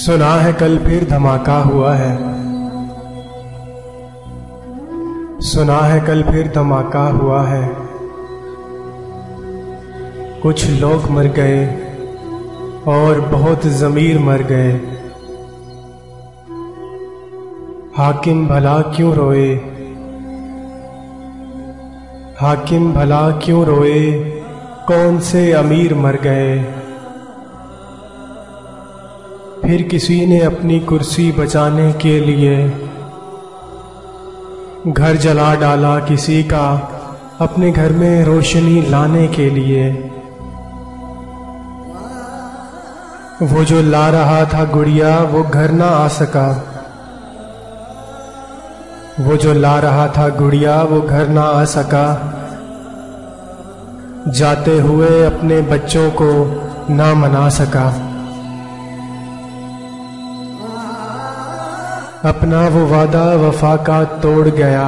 सुना है कल फिर धमाका हुआ है। सुना है कल फिर धमाका हुआ है। कुछ लोग मर गए और बहुत ज़मीर मर गए। हाकिम भला क्यों रोए, हाकिम भला क्यों रोए, कौन से अमीर मर गए। फिर किसी ने अपनी कुर्सी बचाने के लिए घर जला डाला किसी का, अपने घर में रोशनी लाने के लिए। वो जो ला रहा था गुड़िया वो घर ना आ सका, वो जो ला रहा था गुड़िया वो घर ना आ सका। जाते हुए अपने बच्चों को ना मना सका। अपना वो वादा वफा का तोड़ गया,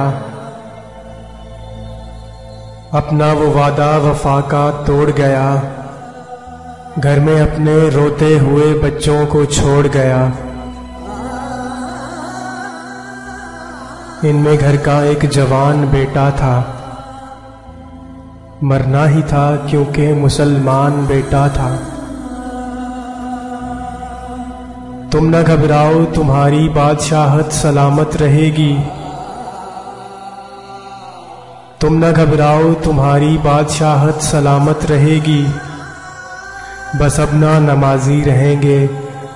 अपना वो वादा वफा का तोड़ गया। घर में अपने रोते हुए बच्चों को छोड़ गया। इनमें घर का एक जवान बेटा था, मरना ही था क्योंकि मुसलमान बेटा था। तुम न घबराओ तुम्हारी बादशाहत सलामत रहेगी, तुम न घबराओ तुम्हारी बादशाहत सलामत रहेगी। बस अब ना नमाजी रहेंगे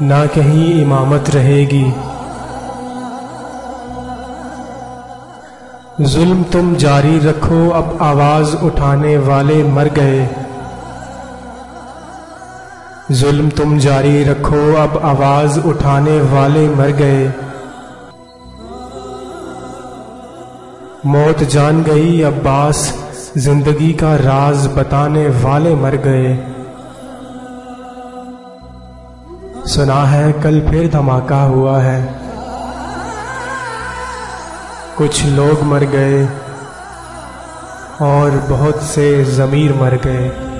ना कहीं इमामत रहेगी। जुल्म तुम जारी रखो अब आवाज उठाने वाले मर गए। जुल्म तुम जारी रखो अब आवाज उठाने वाले मर गए। मौत जान गई अब्बास जिंदगी का राज बताने वाले मर गए। सुना है कल फिर धमाका हुआ है। कुछ लोग मर गए और बहुत से ज़मीर मर गए।